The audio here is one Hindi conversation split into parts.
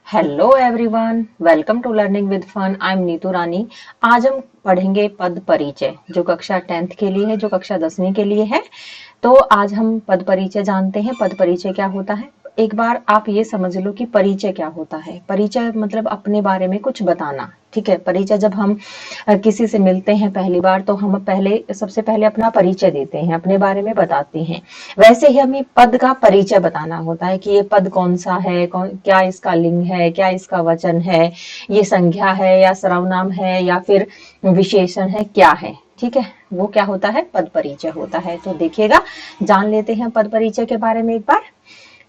Hello everyone, welcome to learning with fun. I am Neetu Rani. आज हम पढ़ेंगे पद परिचय, जो कक्षा 10th के लिए है, जो कक्षा 10वीं के लिए है। तो आज हम पद परिचय जानते हैं। पद परिचय क्या होता है? एक बार आप ये समझ लो कि परिचय क्या होता है। परिचय मतलब अपने बारे में कुछ बताना। ठीक है, परिचय जब हम किसी से मिलते हैं पहली बार, तो हम पहले सबसे पहले अपना परिचय देते हैं, अपने बारे में बताते हैं। वैसे ही हमें पद का परिचय बताना होता है कि ये पद कौन सा है, क्या इसका लिंग है, क्या इसका वचन है, ये संज्ञा है या सर्वनाम है या फिर विशेषण है, क्या है। ठीक है, वो क्या होता है? पद परिचय होता है। तो देखिएगा, जान लेते हैं पद परिचय के बारे में एक बार।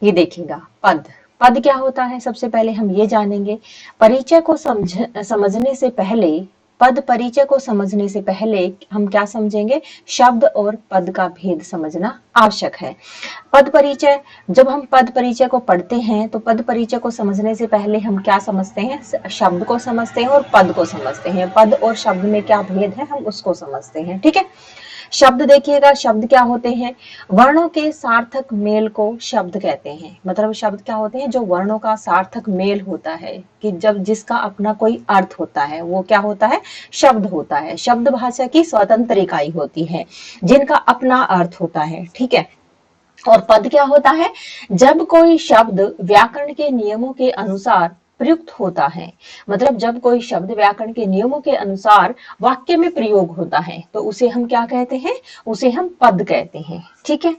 ये देखिएगा, पद पद क्या होता है, सबसे पहले हम ये जानेंगे। परिचय को समझने से पहले, पद परिचय को समझने से पहले हम क्या समझेंगे? शब्द और पद का भेद समझना आवश्यक है। पद परिचय, जब हम पद परिचय को पढ़ते हैं तो पद परिचय को समझने से पहले हम क्या समझते हैं? शब्द को समझते हैं और पद को समझते हैं। पद और शब्द में क्या भेद है, हम उसको समझते हैं। ठीक है, शब्द देखिएगा, शब्द क्या होते हैं? वर्णों के सार्थक मेल को शब्द कहते हैं। मतलब शब्द क्या होते हैं? जो वर्णों का सार्थक मेल होता है, कि जब जिसका अपना कोई अर्थ होता है, वो क्या होता है? शब्द होता है। शब्द भाषा की स्वतंत्र इकाई होती है, जिनका अपना अर्थ होता है। ठीक है, और पद क्या होता है? जब कोई शब्द व्याकरण के नियमों के अनुसार प्रयुक्त होता है, मतलब जब कोई शब्द व्याकरण के नियमों के अनुसार वाक्य में प्रयोग होता है, तो उसे हम क्या कहते हैं? उसे हम पद कहते हैं। ठीक है,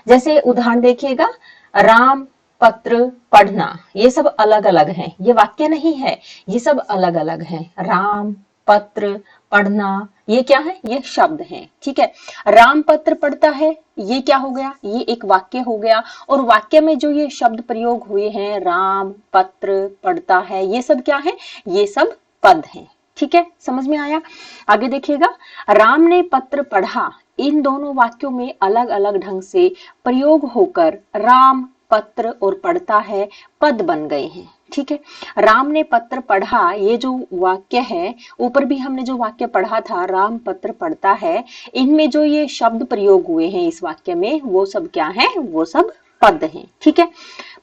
जैसे उदाहरण देखिएगा, राम पत्र पढ़ना, ये सब अलग अलग हैं, ये वाक्य नहीं है, ये सब अलग अलग हैं। राम पत्र पढ़ना, ये क्या है? ये शब्द है। ठीक है, राम पत्र पढ़ता है, ये क्या हो गया? ये एक वाक्य हो गया। और वाक्य में जो ये शब्द प्रयोग हुए हैं, राम पत्र पढ़ता है, ये सब क्या है? ये सब पद हैं। ठीक है, समझ में आया? आगे देखिएगा, राम ने पत्र पढ़ा, इन दोनों वाक्यों में अलग अलग ढंग से प्रयोग होकर राम पत्र और पढ़ता है पद बन गए हैं। ठीक है, राम ने पत्र पढ़ा, ये जो वाक्य है, ऊपर भी हमने जो वाक्य पढ़ा था, राम पत्र पढ़ता है, इनमें जो ये शब्द प्रयोग हुए हैं इस वाक्य में, वो सब क्या है? वो सब पद हैं। ठीक है,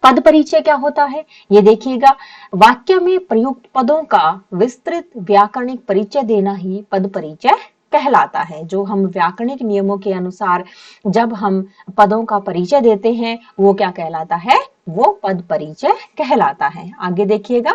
पद परिचय क्या होता है? ये देखिएगा, वाक्य में प्रयुक्त पदों का विस्तृत व्याकरणिक परिचय देना ही पद परिचय कहलाता है। जो हम व्याकरणिक नियमों के अनुसार जब हम पदों का परिचय देते हैं, वो क्या कहलाता है? वो पद परिचय कहलाता है। आगे देखिएगा,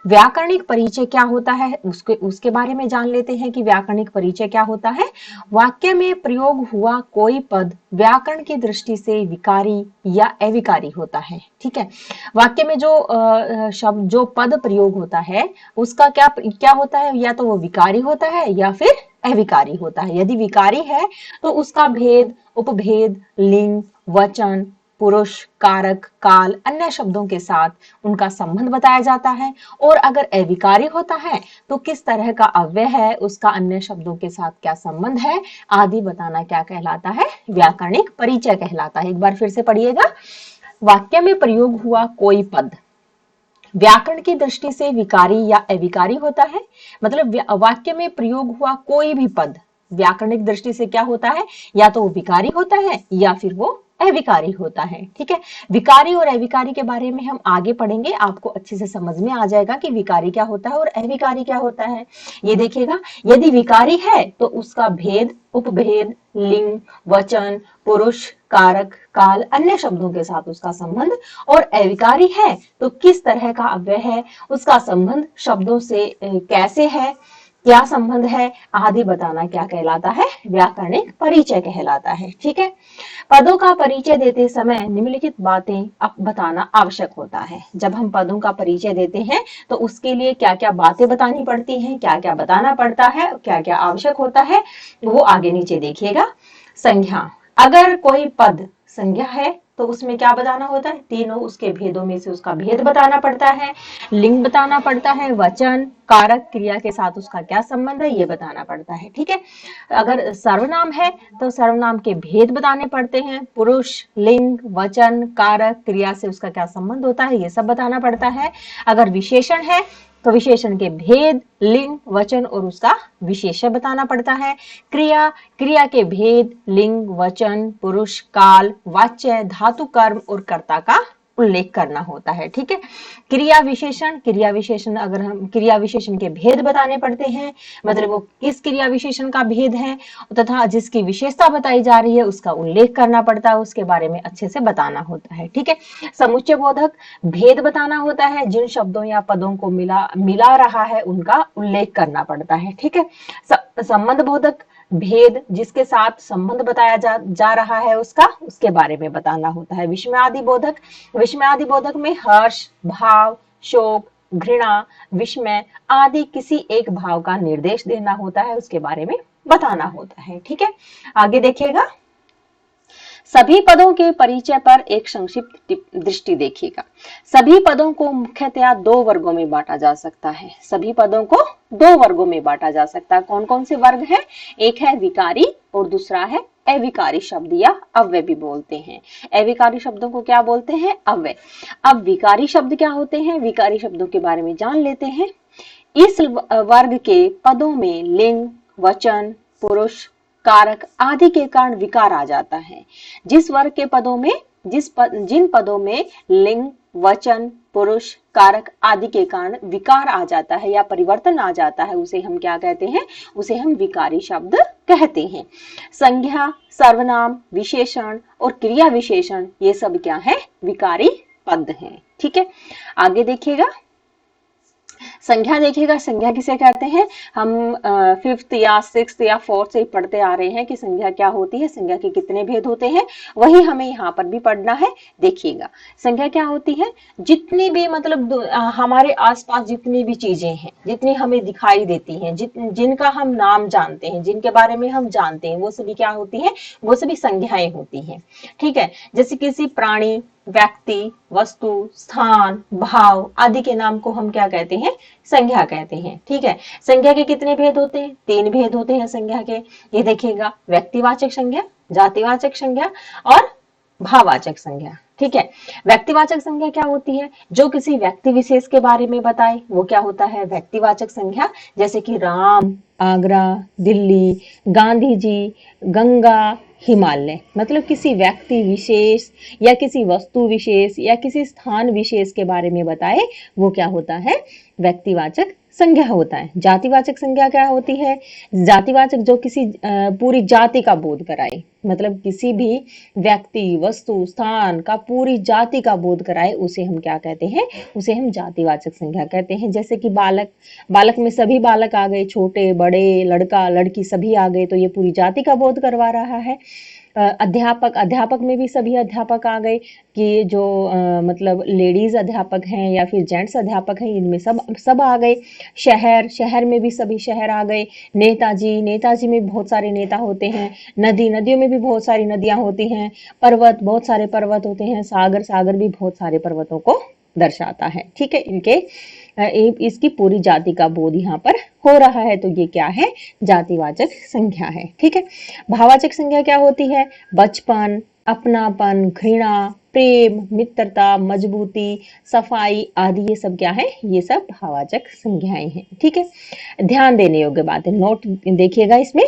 व्याकरणिक परिचय क्या होता है, उसके बारे में जान लेते हैं कि व्याकरणिक परिचय क्या होता है। वाक्य में प्रयोग हुआ कोई पद व्याकरण की दृष्टि से विकारी या अविकारी होता है। ठीक है, वाक्य में जो शब्द, जो पद प्रयोग होता है, उसका क्या क्या होता है? या तो वो विकारी होता है या फिर अविकारी होता है। यदि विकारी है तो उसका भेद, उपभेद, लिंग, वचन, पुरुष, कारक, काल, अन्य शब्दों के साथ उनका संबंध बताया जाता है। और अगर अविकारी होता है तो किस तरह का अव्यय है, उसका अन्य शब्दों के साथ क्या संबंध है, आदि बताना क्या कहलाता है? व्याकरणिक परिचय कहलाता है। एक बार फिर से पढ़िएगा, वाक्य में प्रयोग हुआ कोई पद व्याकरण की दृष्टि से विकारी या अविकारी होता है। मतलब वाक्य में प्रयोग हुआ कोई भी पद व्याकरणिक दृष्टि से क्या होता है? या तो वो विकारी होता है या फिर वो अविकारी होता है। ठीक है, विकारी और अविकारी के बारे में हम आगे पढ़ेंगे, आपको अच्छे से समझ में आ जाएगा कि विकारी क्या होता है और अविकारी क्या होता है। ये देखिएगा, यदि विकारी है तो उसका भेद, उपभेद, लिंग, वचन, पुरुष, कारक, काल, अन्य शब्दों के साथ उसका संबंध। और अविकारी है तो किस तरह का अव्यय है, उसका संबंध शब्दों से कैसे है, क्या संबंध है, आदि बताना क्या कहलाता है? व्याकरणिक परिचय कहलाता है। ठीक है, पदों का परिचय देते समय निम्नलिखित बातें अब बताना आवश्यक होता है। जब हम पदों का परिचय देते हैं तो उसके लिए क्या क्या बातें बतानी पड़ती हैं, क्या क्या बताना पड़ता है, क्या क्या आवश्यक होता है, वो आगे नीचे देखिएगा। संज्ञा, अगर कोई पद संज्ञा है तो उसमें क्या बताना होता है? तीनों उसके भेदों में से उसका भेद बताना पड़ता है। लिंग बताना पड़ता है, वचन, कारक, क्रिया के साथ उसका क्या संबंध है, ये बताना पड़ता है। ठीक है, अगर सर्वनाम है तो सर्वनाम के भेद बताने पड़ते हैं। पुरुष, लिंग, वचन, कारक, क्रिया से उसका क्या संबंध होता है, ये सब बताना पड़ता है। अगर विशेषण है तो विशेषण के भेद, लिंग, वचन और उसका विशेषण बताना पड़ता है। क्रिया, क्रिया के भेद, लिंग, वचन, पुरुष, काल, वाच्य, धातु, कर्म और कर्ता का उल्लेख करना होता है। ठीक है। क्रिया विशेषण अगर हम क्रिया विशेषण के भेद बताने पड़ते हैं, मतलब वो किस क्रिया विशेषण का भेद है तथा जिसकी विशेषता बताई जा रही है उसका उल्लेख करना पड़ता है, उसके बारे में अच्छे से बताना होता है। ठीक है। समुच्चय बोधक भेद बताना होता है, जिन शब्दों या पदों को मिला रहा है उनका उल्लेख करना पड़ता है। ठीक है। संबंध बोधक भेद जिसके साथ संबंध बताया जा रहा है उसके बारे में बताना होता है। विस्मयादि बोधक में हर्ष, भाव, शोक, घृणा, विस्मय आदि किसी एक भाव का निर्देश देना होता है, उसके बारे में बताना होता है। ठीक है। आगे देखिएगा, सभी पदों के परिचय पर एक संक्षिप्त दृष्टि देखिएगा। सभी पदों को मुख्यतया दो वर्गों में बांटा जा सकता है। सभी पदों को दो वर्गों में बांटा जा सकता है। कौन कौन से वर्ग हैं? एक है विकारी और दूसरा है अविकारी शब्द या अव्यय भी बोलते हैं। अविकारी शब्दों को क्या बोलते हैं? अव्यय। अब विकारी शब्द क्या होते हैं? विकारी शब्दों के बारे में जान लेते हैं। इस वर्ग के पदों में लिंग, वचन, पुरुष, कारक आदि के कारण विकार आ जाता है। जिस वर्ग के पदों में जिन पदों में लिंग, वचन, पुरुष, कारक आदि के कारण विकार आ जाता है या परिवर्तन आ जाता है, उसे हम क्या कहते हैं? उसे हम विकारी शब्द कहते हैं। संज्ञा, सर्वनाम, विशेषण और क्रिया विशेषण ये सब क्या है? विकारी पद हैं। ठीक है। आगे देखिएगा, संज्ञा देखिएगा। संज्ञा किसे कहते हैं? हम 5th या 6th या 4th से पढ़ते आ रहे हैं कि संज्ञा क्या होती है, संज्ञा के कितने भेद होते हैं, वही हमें यहाँ पर भी पढ़ना है। देखिएगा, संज्ञा क्या होती है? जितनी भी मतलब हमारे आसपास जितनी भी चीजें हैं, जितनी हमें दिखाई देती हैं, जिनका हम नाम जानते हैं, जिनके बारे में हम जानते हैं, वो सभी क्या होती है? वो सभी संज्ञाएं होती हैं। ठीक है। जैसे किसी प्राणी, व्यक्ति, वस्तु, स्थान, भाव आदि के नाम को हम क्या कहते हैं? संज्ञा कहते हैं। ठीक है। संज्ञा के कितने भेद होते हैं? 3 भेद होते हैं संज्ञा के। ये देखिएगा, व्यक्तिवाचक संज्ञा, जातिवाचक संज्ञा और भाववाचक संज्ञा। ठीक है। व्यक्तिवाचक संज्ञा क्या होती है? जो किसी व्यक्ति विशेष के बारे में बताए वो क्या होता है? व्यक्तिवाचक संज्ञा। जैसे कि राम, आगरा, दिल्ली, गांधी जी, गंगा, हिमालय, मतलब किसी व्यक्ति विशेष या किसी वस्तु विशेष या किसी स्थान विशेष के बारे में बताए वो क्या होता है? व्यक्तिवाचक संज्ञा होता है। जातिवाचक संज्ञा क्या होती है? जातिवाचक जो किसी पूरी जाति का बोध कराए, मतलब किसी भी व्यक्ति, वस्तु, स्थान का पूरी जाति का बोध कराए, उसे हम क्या कहते हैं? उसे हम जातिवाचक संज्ञा कहते हैं। जैसे कि बालक में सभी बालक आ गए, छोटे बड़े, लड़का लड़की सभी आ गए, तो ये पूरी जाति का बोध करवा रहा है। अध्यापक में भी सभी अध्यापक आ गए कि जो मतलब लेडीज अध्यापक हैं या फिर जेंट्स अध्यापक हैं, इनमें सब आ गए। शहर में भी सभी शहर आ गए। नेताजी में बहुत सारे नेता होते हैं। नदियों में भी बहुत सारी नदियां होती हैं। पर्वत, बहुत सारे पर्वत होते हैं। सागर भी बहुत सारे पर्वतों को दर्शाता है। ठीक है। इसकी पूरी जाति का बोध यहाँ पर हो रहा है, तो ये क्या है? जातिवाचक संज्ञा है। ठीक है। भाववाचक संज्ञा क्या होती है? बचपन, अपनापन, घृणा, प्रेम, मित्रता, मजबूती, सफाई आदि ये सब क्या है? ये सब भाववाचक संज्ञाएं हैं। ठीक है। ध्यान देने योग्य बात है, नोट देखिएगा इसमें।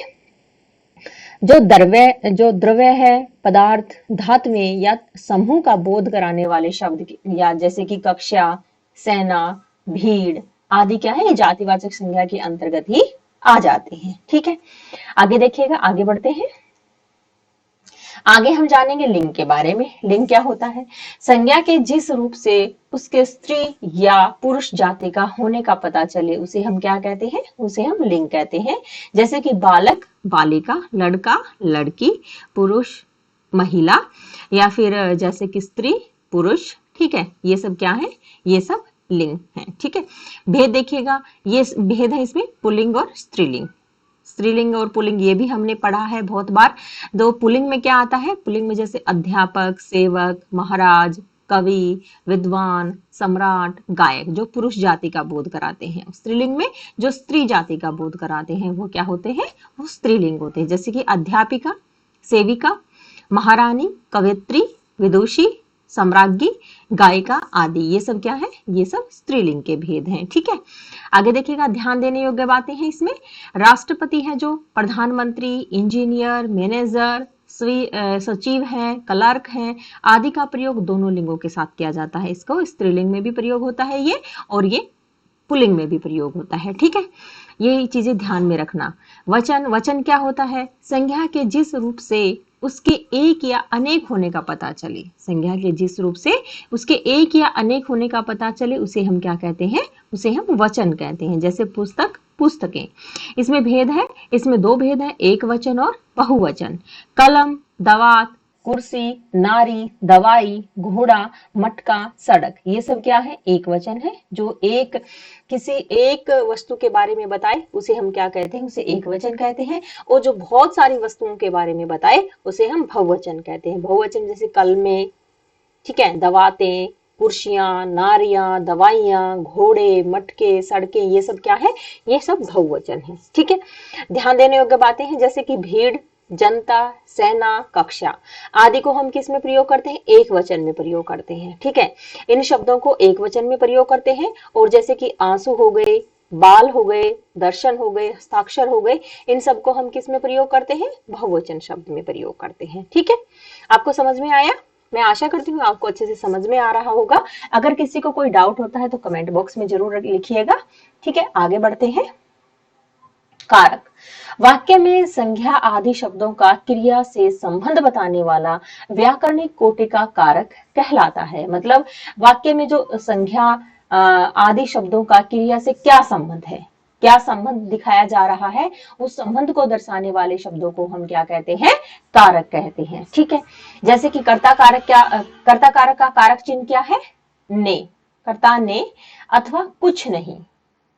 जो द्रव्य है, पदार्थ, धात्वें या समूह का बोध कराने वाले शब्द या जैसे कि कक्षा, सेना, भीड़ आदि क्या है? जातिवाचक संज्ञा के अंतर्गत ही आ जाते हैं। ठीक है। आगे देखिएगा, आगे बढ़ते हैं। आगे हम जानेंगे लिंग के बारे में। लिंग क्या होता है? संज्ञा के जिस रूप से उसके स्त्री या पुरुष जाति का होने का पता चले उसे हम क्या कहते हैं? उसे हम लिंग कहते हैं। जैसे कि बालक, बालिका, लड़का, लड़की, पुरुष, महिला, या फिर जैसे कि स्त्री, पुरुष। ठीक है। ये सब क्या है? ये सब लिंग है। ठीक है। भेद देखिएगा, ये भेद है इसमें पुल्लिंग और स्त्रीलिंग। स्त्रीलिंग और पुल्लिंग ये भी हमने पढ़ा है बहुत बार। दो पुल्लिंग में क्या आता है? पुल्लिंग में जैसे अध्यापक, सेवक, महाराज, कवि, विद्वान, सम्राट, गायक, जो पुरुष जाति का बोध कराते हैं। स्त्रीलिंग में जो स्त्री जाति का बोध कराते हैं वो क्या होते हैं? वो स्त्रीलिंग होते हैं। जैसे कि अध्यापिका, सेविका, महारानी, कवियत्री, विदुषी, सम्राज्ञी, गायिका आदि, ये सब क्या है? ये सब स्त्रीलिंग के भेद हैं। ठीक है। आगे देखिएगा, ध्यान देने योग्य बातें हैं इसमें। राष्ट्रपति है जो, प्रधानमंत्री, इंजीनियर, मैनेजर, सचिव है, क्लर्क है आदि का प्रयोग दोनों लिंगों के साथ किया जाता है। इसको स्त्रीलिंग में भी प्रयोग होता है ये, और ये पुल्लिंग में भी प्रयोग होता है। ठीक है, ये चीजें ध्यान में रखना। वचन, वचन क्या होता है? संज्ञा के जिस रूप से उसके एक या अनेक होने का पता चले, संज्ञा के जिस रूप से उसके एक या अनेक होने का पता चले उसे हम क्या कहते हैं? उसे हम वचन कहते हैं। जैसे पुस्तक, पुस्तकें। इसमें भेद है, इसमें दो भेद है, एक वचन और बहुवचन। कलम, दवात, कुर्सी, नारी, दवाई, घोड़ा, मटका, सड़क, ये सब क्या है? एक वचन है। जो एक किसी एक वस्तु के बारे में बताए उसे हम क्या कहते हैं? उसे एक वचन कहते हैं। और जो बहुत सारी वस्तुओं के बारे में बताए उसे हम बहुवचन कहते हैं। बहुवचन जैसे कलमे, ठीक है, दवातें, कुर्सियां, नारियां, दवाइयां, घोड़े, मटके, सड़कें, ये सब क्या है? ये सब बहुवचन है। ठीक है, ध्यान देने योग्य बातें हैं जैसे कि भीड़, जनता, सेना, कक्षा आदि को हम किस में प्रयोग करते हैं? एक वचन में प्रयोग करते हैं। ठीक है, इन शब्दों को एक वचन में प्रयोग करते हैं। और जैसे कि आंसू हो गए, बाल हो गए, दर्शन हो गए, हस्ताक्षर हो गए, इन सब को हम किस में प्रयोग करते हैं? बहुवचन शब्द में प्रयोग करते हैं। ठीक है, आपको समझ में आया? मैं आशा करती हूँ आपको अच्छे से समझ में आ रहा होगा। अगर किसी को कोई डाउट होता है तो कमेंट बॉक्स में जरूर लिखिएगा। ठीक है, आगे बढ़ते हैं। कारक, वाक्य में संज्ञा आदि शब्दों का क्रिया से संबंध बताने वाला व्याकरणिक कोटि का कारक कहलाता है। मतलब वाक्य में जो संज्ञा आदि शब्दों का क्रिया से क्या संबंध है, क्या संबंध दिखाया जा रहा है, उस संबंध को दर्शाने वाले शब्दों को हम क्या कहते हैं? कारक कहते हैं। ठीक है, जैसे कि कर्ता कारक, क्या कर्ता कारक का कारक चिन्ह क्या है? ने, कर्ता ने अथवा कुछ नहीं।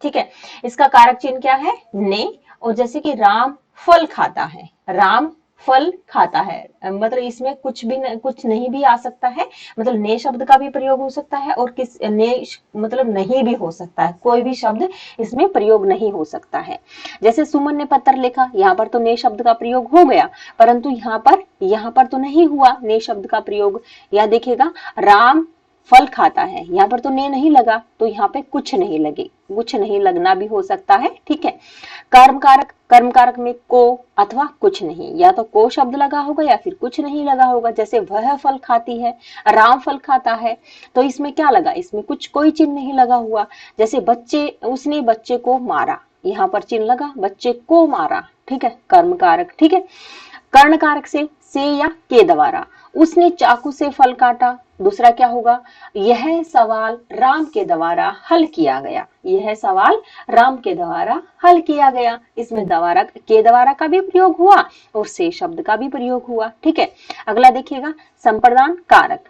ठीक है, इसका कारक चिन्ह क्या है? ने। और जैसे कि राम फल खाता है, राम फल खाता है, मतलब इसमें कुछ भी कुछ नहीं भी आ सकता है, मतलब ने शब्द का भी प्रयोग हो सकता है और किस ने मतलब नहीं भी हो सकता है, कोई भी शब्द इसमें प्रयोग नहीं हो सकता है। जैसे सुमन ने पत्र लिखा, यहाँ पर तो ने शब्द का प्रयोग हो गया, परंतु यहाँ पर तो नहीं हुआ ने शब्द का प्रयोग। या देखिएगा, राम फल खाता है, यहाँ पर तो ने नहीं लगा, तो यहाँ पे कुछ नहीं लगे, कुछ नहीं लगना भी हो सकता है। ठीक है, कर्म कारक, कर्म कारक में को अथवा कुछ नहीं, या तो को शब्द लगा होगा या फिर कुछ नहीं लगा होगा। जैसे वह फल खाती है, राम फल खाता है, तो इसमें क्या लगा? इसमें कुछ कोई चिन्ह नहीं लगा हुआ। जैसे बच्चे, उसने बच्चे को मारा, यहाँ पर चिन्ह लगा, बच्चे को मारा। ठीक है, कर्म कारक। ठीक है, कर्ण कारक से या के द्वारा, उसने चाकू से फल काटा, दूसरा क्या होगा? यह सवाल राम के द्वारा हल किया गया, यह सवाल राम के द्वारा हल किया गया। इसमें द्वारा, के द्वारा का भी प्रयोग हुआ और से शब्द का भी प्रयोग हुआ। ठीक है, अगला देखिएगा, संप्रदान कारक।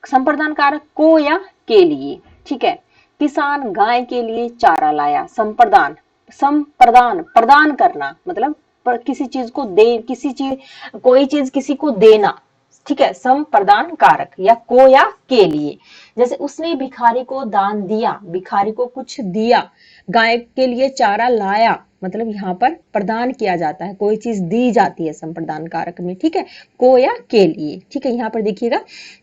संप्रदान कारक को या के लिए। ठीक है, किसान गाय के लिए चारा लाया, संप्रदान, संप्रदान, प्रदान करना, मतलब किसी चीज को दे, किसी चीज, कोई चीज किसी को देना। ठीक है, संप्रदान कारक, या को या के लिए। जैसे उसने भिखारी को दान दिया, भिखारी को कुछ दिया, गाय के लिए चारा लाया, मतलब यहाँ पर प्रदान किया जाता है, कोई चीज दी जाती है संप्रदान कारक में। ठीक है, को या के लिए। ठीक है, यहाँ पर देखिएगा,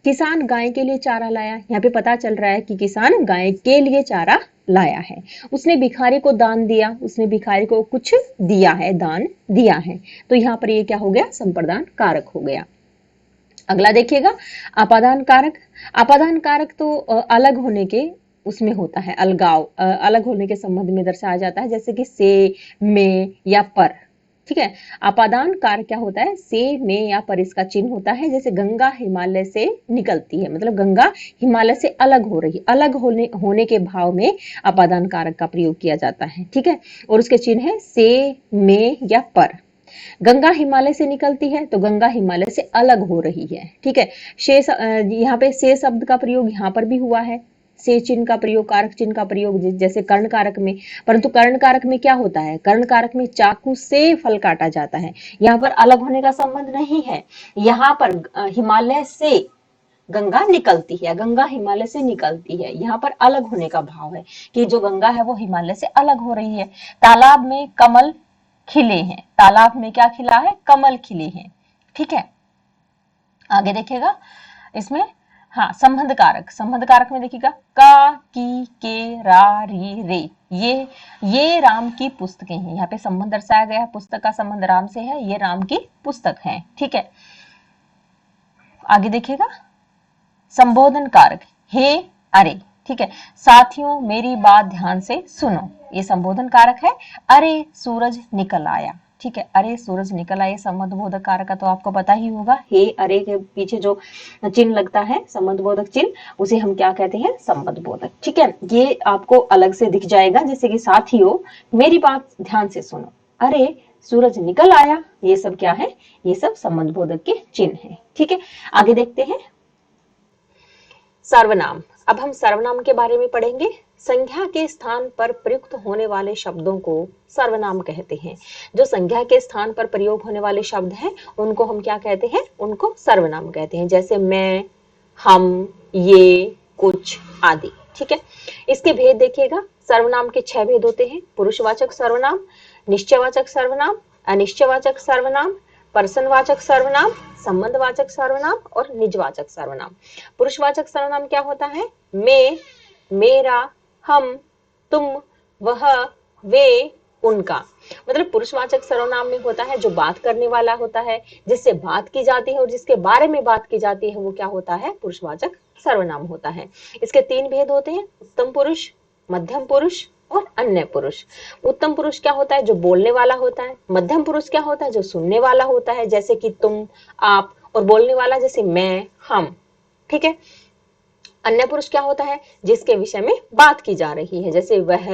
किसान गाय के लिए चारा लाया, यहाँ पे पता चल रहा है कि किसान गाय के लिए चारा लाया है। उसने भिखारी को दान दिया, उसने भिखारी को कुछ दिया है, दान दिया है, तो यहाँ पर ये क्या हो गया? संप्रदान कारक हो गया। अगला देखिएगा, अपादान कारक। अपादान कारक तो अलग होने के उसमें होता है, अलगाव, अलग होने के संबंध में दर्शाया जाता है, जैसे कि से, में या पर। ठीक है, अपादान कारक क्या होता है? से, में या पर इसका चिन्ह होता है। जैसे गंगा हिमालय से निकलती है, मतलब गंगा हिमालय से अलग हो रही, अलग होने के भाव में अपादान कारक का प्रयोग किया जाता है। ठीक है, और उसके चिन्ह है से, में या पर। गंगा हिमालय से निकलती है तो गंगा हिमालय से अलग हो रही है। ठीक है, यहाँ पे से शब्द का प्रयोग यहाँ पर भी हुआ है, से चिन्ह का प्रयोग, कारक चिन्ह का प्रयोग जैसे कर्ण कारक में। परंतु कर्ण कारक में क्या होता है? कर्ण कारक में चाकू से फल काटा जाता है, यहाँ पर अलग होने का संबंध नहीं है। यहाँ पर हिमालय से गंगा निकलती है, गंगा हिमालय से निकलती है, यहाँ पर अलग होने का भाव है कि जो गंगा है वो हिमालय से अलग हो रही है। तालाब में कमल खिले हैं, तालाब में क्या खिला है? कमल खिले हैं। ठीक है, आगे देखिएगा इसमें, हाँ, संबंध कारक। संबंध कारक में देखिएगा, का, की, के, रा री रे, ये राम की पुस्तकें हैं। यहाँ पे संबंध दर्शाया गया है, पुस्तक का संबंध राम से है, ये राम की पुस्तक है। ठीक है, आगे देखिएगा, संबोधन कारक हे अरे। ठीक है, साथियों मेरी बात ध्यान से सुनो, ये संबोधन कारक है। अरे सूरज निकल आया। ठीक है, अरे सूरज निकल आया संबंध बोधक कारक का तो आपको पता ही होगा। हे अरे के पीछे जो चिन्ह लगता है संबंध बोधक चिन्ह, उसे हम क्या कहते हैं, संबंध बोधक। ठीक है, ये आपको अलग से दिख जाएगा, जैसे कि साथियों मेरी बात ध्यान से सुनो, अरे सूरज निकल आया, ये सब क्या है, ये सब संबंध बोधक के चिन्ह है। ठीक है, आगे देखते हैं सर्वनाम। अब हम सर्वनाम के बारे में पढ़ेंगे। संज्ञा के स्थान पर प्रयुक्त होने वाले शब्दों को सर्वनाम कहते हैं। जो संज्ञा के स्थान पर प्रयोग होने वाले शब्द हैं उनको हम क्या कहते हैं, उनको सर्वनाम कहते हैं। जैसे मैं, हम, ये, कुछ आदि। ठीक है, इसके भेद देखिएगा। सर्वनाम के 6 भेद होते हैं। पुरुषवाचक सर्वनाम, निश्चयवाचक सर्वनाम, अनिश्चयवाचक सर्वनाम, पर्सनवाचक सर्वनाम, संबंधवाचक सर्वनाम और निजवाचक सर्वनाम। पुरुषवाचक सर्वनाम क्या होता है, मैं, मेरा, हम, तुम, वह, वे, उनका। मतलब पुरुषवाचक सर्वनाम में होता है जो बात करने वाला होता है, जिससे बात की जाती है और जिसके बारे में बात की जाती है, वो क्या होता है, पुरुषवाचक सर्वनाम होता है। इसके 3 भेद होते हैं, उत्तम पुरुष, मध्यम पुरुष और अन्य पुरुष। उत्तम पुरुष क्या होता है, जो बोलने वाला होता है। मध्यम पुरुष क्या होता है, जो सुनने वाला होता है, जैसे कि तुम, आप, और बोलने वाला जैसे मैं, हम। ठीक है, अन्य पुरुष क्या होता है, जिसके विषय में बात की जा रही है, जैसे वह,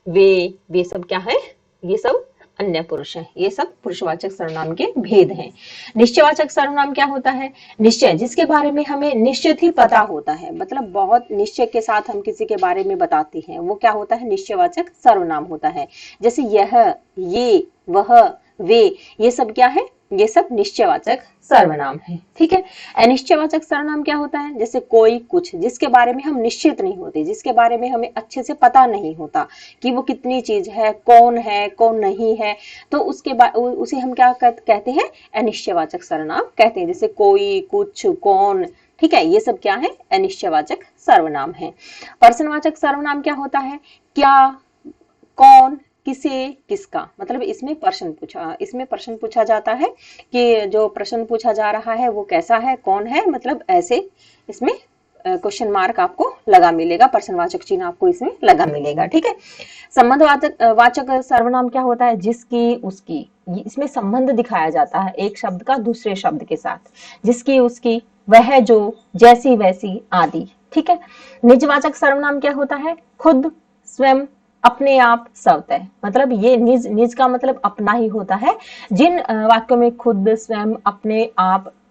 वे सब क्या है, ये सब अन्य पुरुष है। ये सब पुरुषवाचक सर्वनाम के भेद हैं। निश्चयवाचक सर्वनाम क्या होता है, निश्चय, जिसके बारे में हमें निश्चित ही पता होता है, मतलब बहुत निश्चय के साथ हम किसी के बारे में बताते हैं, वो क्या होता है, निश्चयवाचक सर्वनाम होता है। जैसे यह, ये, वह, वे, ये सब क्या है, ये सब निश्चयवाचक सर्वनाम है। ठीक है, अनिश्चयवाचक सर्वनाम क्या होता है, जैसे कोई, कुछ, जिसके बारे में हम निश्चित नहीं होते, जिसके बारे में हमें अच्छे से पता नहीं होता कि वो कितनी चीज है, कौन नहीं है, तो उसे हम क्या कहते हैं, अनिश्चयवाचक सर्वनाम कहते हैं। जैसे कोई, कुछ, कौन। ठीक है, ये सब क्या है, अनिश्चयवाचक सर्वनाम है। पर्सनवाचक सर्वनाम क्या होता है, क्या, कौन, किसे, किसका। मतलब इसमें प्रश्न पूछा जाता है कि जो प्रश्न पूछा जा रहा है वो कैसा है, कौन है, मतलब ऐसे इसमें क्वेश्चन मार्क आपको लगा मिलेगा, प्रश्नवाचक चिन्ह आपको इसमें लगा मिलेगा। ठीक है, संबंधवाचक सर्वनाम क्या होता है, जिसकी, उसकी, इसमें संबंध दिखाया जाता है एक शब्द का दूसरे शब्द के साथ, जिसकी, उसकी, वह, जो, जैसी, वैसी आदि। ठीक है, निजवाचक सर्वनाम क्या होता है, खुद, स्वयं, अपने आप, स्वतः। मतलब ये निज का मतलब अपना ही होता है। जिन वाक्यों में खुद, स्वयं,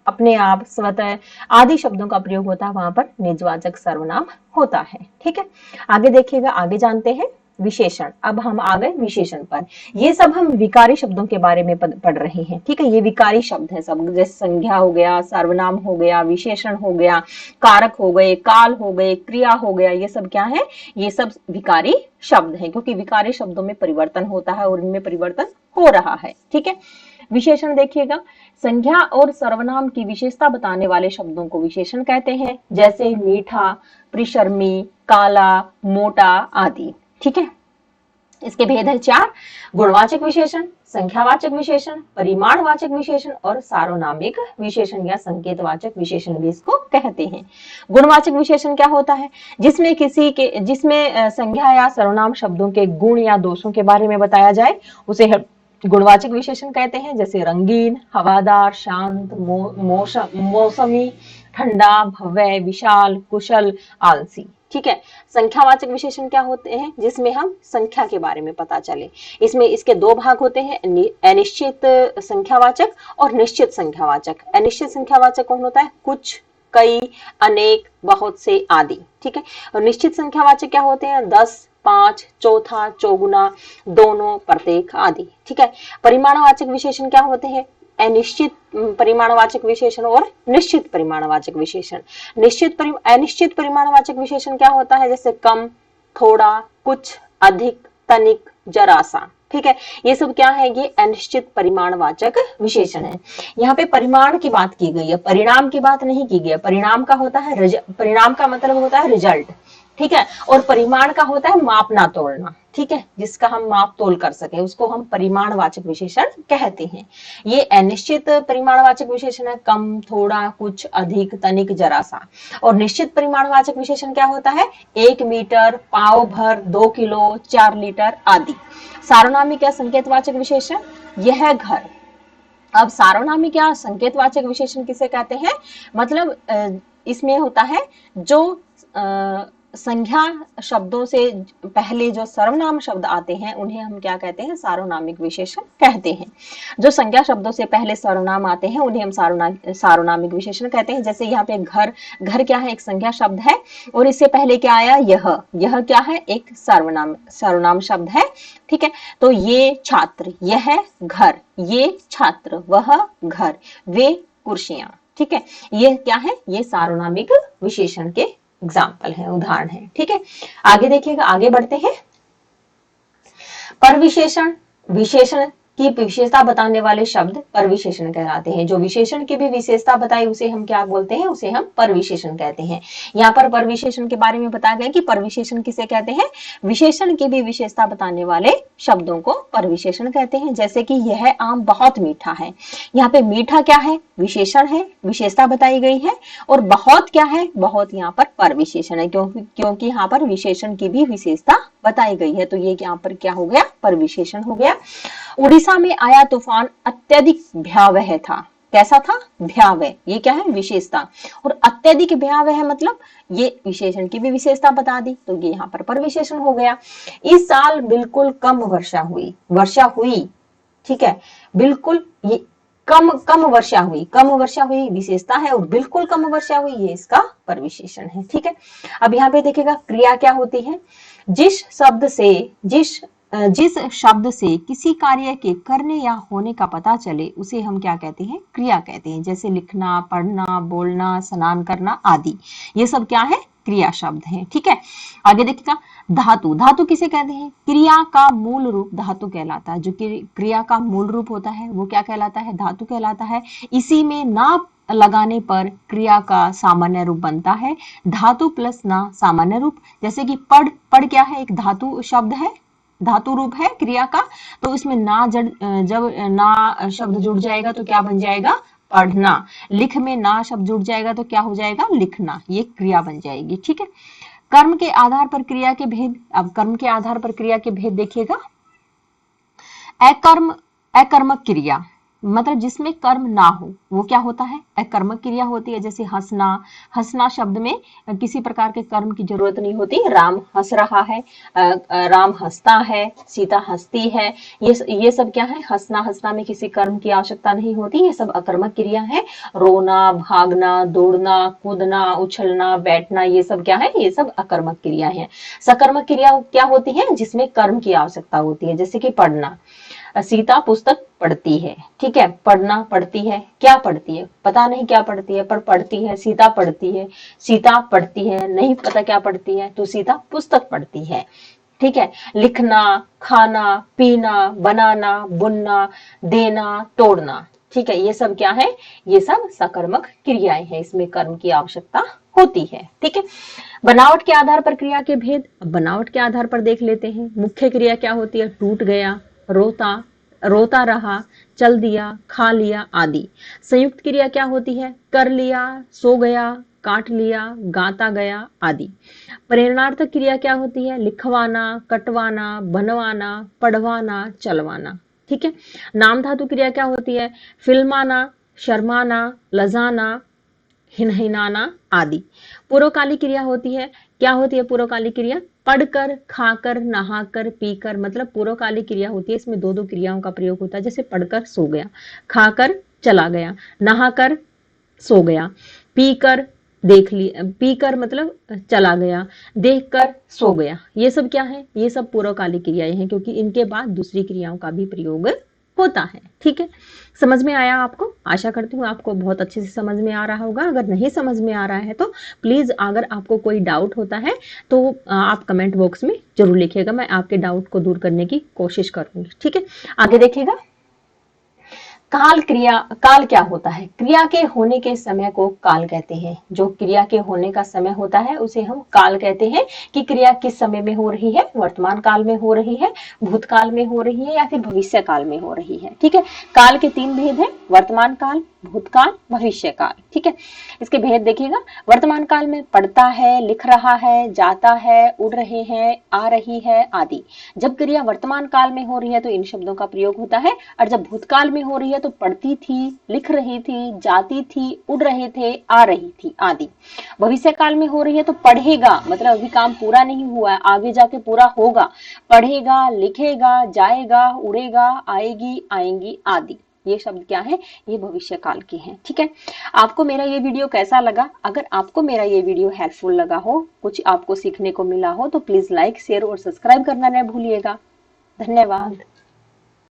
अपने आप, स्वतः आदि शब्दों का प्रयोग होता है, वहां पर निजवाचक सर्वनाम होता है। ठीक है, आगे देखिएगा, आगे जानते हैं विशेषण। अब हम आ गए विशेषण पर। ये सब हम विकारी शब्दों के बारे में पढ़ रहे हैं। ठीक है, ये विकारी शब्द है सब, जैसे संज्ञा हो गया, सर्वनाम हो गया, विशेषण हो गया, कारक हो गए, काल हो गए, क्रिया हो गया, ये सब क्या है, ये सब विकारी शब्द है, क्योंकि विकारी शब्दों में परिवर्तन होता है और इनमें परिवर्तन हो रहा है। ठीक है, विशेषण देखिएगा, संज्ञा और सर्वनाम की विशेषता बताने वाले शब्दों को विशेषण कहते हैं, जैसे मीठा, परिश्रमी, काला, मोटा आदि। ठीक है, इसके भेद है 4, गुणवाचक विशेषण, संख्यावाचक विशेषण, परिमाणवाचक विशेषण और सार्वनामिक विशेषण या संकेतवाचक विशेषण भी इसको कहते हैं। गुणवाचक विशेषण क्या होता है, जिसमें संज्ञा या सर्वनाम शब्दों के गुण या दोषों के बारे में बताया जाए, उसे गुणवाचक विशेषण कहते हैं। जैसे रंगीन, हवादार, शांत, मौसमी, ठंडा, भव्य, विशाल, कुशल, आलसी। ठीक है, संख्यावाचक विशेषण क्या होते हैं, जिसमें हम संख्या के बारे में पता चले। इसमें इसके 2 भाग होते हैं, अनिश्चित संख्यावाचक और निश्चित संख्यावाचक। अनिश्चित संख्यावाचक कौन होता है, कुछ, कई, अनेक, बहुत से आदि। ठीक है, और निश्चित संख्यावाचक क्या होते हैं, 10, 5, चौथा, चौगुना, दोनों, प्रत्येक आदि। ठीक है, परिमाणवाचक विशेषण क्या होते हैं, अनिश्चित परिमाणवाचक विशेषण और निश्चित परिमाणवाचक विशेषण। अनिश्चित परिमाणवाचक विशेषण क्या होता है, जैसे कम, थोड़ा, कुछ, अधिक, तनिक, जरा सा। ठीक है, ये सब क्या है, ये अनिश्चित परिमाणवाचक विशेषण है। यहाँ पे परिमाण की बात की गई है, परिणाम की बात नहीं की गई है। परिणाम का मतलब होता है रिजल्ट। ठीक है। और परिमाण का होता है मापना तोलना, ठीक है, जिसका हम माप तोल कर सके उसको हम परिमाणवाचक विशेषण कहते हैं। ये अनिश्चित परिमाणवाचक विशेषण है, कम, थोड़ा, कुछ, अधिक, तनिक, जरा सा। और निश्चित परिमाणवाचक विशेषण क्या होता है? 1 मीटर, पाव भर, 2 किलो, 4 लीटर आदि। सार्वनामिक या संकेतवाचक विशेषण, यह घर। अब सार्वनामिक या संकेतवाचक विशेषण किसे कहते हैं? मतलब इसमें होता है जो संज्ञा शब्दों से पहले जो सर्वनाम शब्द आते हैं उन्हें हम क्या कहते हैं? सार्वनामिक विशेषण कहते हैं। जो संज्ञा शब्दों से पहले सर्वनाम आते हैं उन्हें हम सार्वनामिक विशेषण कहते हैं। जैसे यहाँ पे घर, घर क्या है? एक संज्ञा शब्द है और इससे पहले क्या आया? यह क्या है? एक सर्वनाम शब्द है, ठीक है। तो ये छात्र, यह घर, ये छात्र, वह घर, वे कुर्सियां, ठीक है। ये क्या है? ये सार्वनामिक विशेषण के एग्जाम्पल है, उदाहरण है, ठीक है। आगे देखिएगा, आगे बढ़ते हैं। परविशेषण, विशेषण की विशेषता बताने वाले शब्द परविशेषण कहलाते हैं। जो विशेषण की भी विशेषता बताए उसे हम क्या बोलते हैं? उसे हम परविशेषण कहते हैं। यहाँ पर परविशेषण के बारे में बताया गया कि परविशेषण किसे कहते हैं? विशेषण की भी विशेषता बताने वाले शब्दों को परविशेषण कहते हैं। जैसे कि यह आम बहुत मीठा है, यहाँ पे मीठा क्या है? विशेषण है, विशेषता बताई गई है। और बहुत क्या है? बहुत यहाँ पर परविशेषण है, क्योंकि यहाँ पर विशेषण की भी विशेषता बताई गई है, तो ये यहाँ पर क्या हो गया? परविशेषण हो गया। उड़ीसा में आया तूफान अत्यधिक भयावह था। कैसा था? भयावह। ये क्या है? विशेषता। और अत्यधिक भयावह मतलब ये विशेषण की भी विशेषता बता दी, तो ये यहाँ पर परविशेषण हो गया। इस साल बिल्कुल कम वर्षा हुई, ठीक है। बिल्कुल ये कम वर्षा हुई विशेषता है, और बिल्कुल कम वर्षा हुई ये इसका परविशेषण है, ठीक है। अब यहाँ पे देखिएगा क्रिया क्या होती है? जिस शब्द से किसी कार्य के करने या होने का पता चले उसे हम क्या कहते हैं? क्रिया कहते हैं। जैसे लिखना, पढ़ना, बोलना, स्नान करना आदि, ये सब क्या है? क्रिया शब्द हैं, ठीक है। आगे देखिएगा, धातु, धातु किसे कहते हैं? क्रिया का मूल रूप धातु कहलाता है। जो क्रिया का मूल रूप होता है वो क्या कहलाता है? धातु कहलाता है। इसी में ना लगाने पर क्रिया का सामान्य रूप बनता है। धातु प्लस ना सामान्य रूप, जैसे कि पढ़ क्या है? एक धातु शब्द है, धातु रूप है क्रिया का, तो इसमें ना जब ना शब्द जुड़ जाएगा तो क्या बन जाएगा? पढ़ना। लिख में ना शब्द जुड़ जाएगा तो क्या हो जाएगा? लिखना। ये क्रिया बन जाएगी, ठीक है। कर्म के आधार पर क्रिया के भेद। अब कर्म के आधार पर क्रिया के भेद देखिएगा। अकर्मक क्रिया मतलब जिसमें कर्म ना हो वो क्या होता है? अकर्मक क्रिया होती है। जैसे हंसना शब्द में किसी प्रकार के कर्म की जरूरत नहीं होती। राम हंस रहा है, राम हंसता है, सीता हंसती है, ये सब क्या है? हंसना में किसी कर्म की आवश्यकता नहीं होती, ये सब अकर्मक क्रिया है। रोना, भागना, दौड़ना, कूदना, उछलना, बैठना, ये सब क्या है? ये सब अकर्मक क्रिया है। सकर्मक क्रिया क्या होती है? जिसमें कर्म की आवश्यकता होती है। जैसे कि पढ़ना, सीता पुस्तक पढ़ती है, ठीक है। पढ़ना, पढ़ती है, क्या पढ़ती है? पता नहीं क्या पढ़ती है, पर पढ़ती है। सीता पढ़ती है, सीता पढ़ती है, नहीं पता क्या पढ़ती है, तो सीता पुस्तक पढ़ती है, ठीक है। लिखना, खाना, पीना, बनाना, बुनना, देना, तोड़ना, ठीक है। ये सब क्या है? ये सब सकर्मक क्रियाएं हैं, इसमें कर्म की आवश्यकता होती है, ठीक है। बनावट के आधार पर क्रिया के भेद। बनावट के आधार पर देख लेते हैं। मुख्य क्रिया क्या होती है? टूट गया, रोता रहा, चल दिया, खा लिया आदि। संयुक्त क्रिया क्या होती है? कर लिया, सो गया, काट लिया, गाता गया आदि। प्रेरणार्थक क्रिया क्या होती है? लिखवाना, कटवाना, बनवाना, पढ़वाना, चलवाना, ठीक है। नाम धातु क्रिया क्या होती है? फिल्माना, शर्माना, लजाना, हिनहिनाना आदि। पूर्वकालिक क्रिया होती है। क्या होती है पूर्वकालिक क्रिया? पढ़कर, खाकर, नहाकर, पीकर, मतलब पूर्वकालिक क्रिया होती है। इसमें दो क्रियाओं का प्रयोग होता है। जैसे पढ़कर सो गया, खाकर चला गया, नहाकर सो गया, पीकर देख लिया, पीकर मतलब चला गया, देखकर सो गया। ये सब क्या है? ये सब पूर्वकालिक क्रियाएं हैं, क्योंकि इनके बाद दूसरी क्रियाओं का भी प्रयोग होता है, ठीक है। समझ में आया आपको? आशा करती हूँ आपको बहुत अच्छे से समझ में आ रहा होगा। अगर नहीं समझ में आ रहा है तो प्लीज, अगर आपको कोई डाउट होता है तो आप कमेंट बॉक्स में जरूर लिखिएगा, मैं आपके डाउट को दूर करने की कोशिश करूंगी, ठीक है। आगे देखिएगा, काल क्या होता है? क्रिया के होने के समय को काल कहते हैं। जो क्रिया के होने का समय होता है उसे हम काल कहते हैं कि क्रिया किस समय में हो रही है, वर्तमान काल में हो रही है, भूतकाल में हो रही है या फिर भविष्य काल में हो रही है। ठीक है, काल के 3 भेद हैं, वर्तमान काल, भूतकाल, भविष्य काल। ठीक है, इसके भेद देखिएगा। वर्तमान काल में पढ़ता है, लिख रहा है, जाता है, उड़ रहे हैं, आ रही है आदि। जब क्रिया वर्तमान काल में हो रही है तो इन शब्दों का प्रयोग होता है, और जब भूतकाल में हो रही है तो पढ़ती थी, लिख रही थी, जाती थी, उड़ रहे थे, आ रही थी आदि। भविष्य काल में हो रही है तो पढ़ेगा, मतलब अभी काम पूरा नहीं हुआ है, आगे जाके पूरा होगा, पढ़ेगा, लिखेगा, जाएगा, उड़ेगा, आएगी, आएंगी आदि। ये शब्द क्या है? ये भविष्य काल के हैं। ठीक है, आपको मेरा ये वीडियो कैसा लगा? अगर आपको मेरा ये वीडियो हेल्पफुल लगा हो, कुछ आपको सीखने को मिला हो, तो प्लीज लाइक, शेयर और सब्सक्राइब करना न भूलिएगा। धन्यवाद।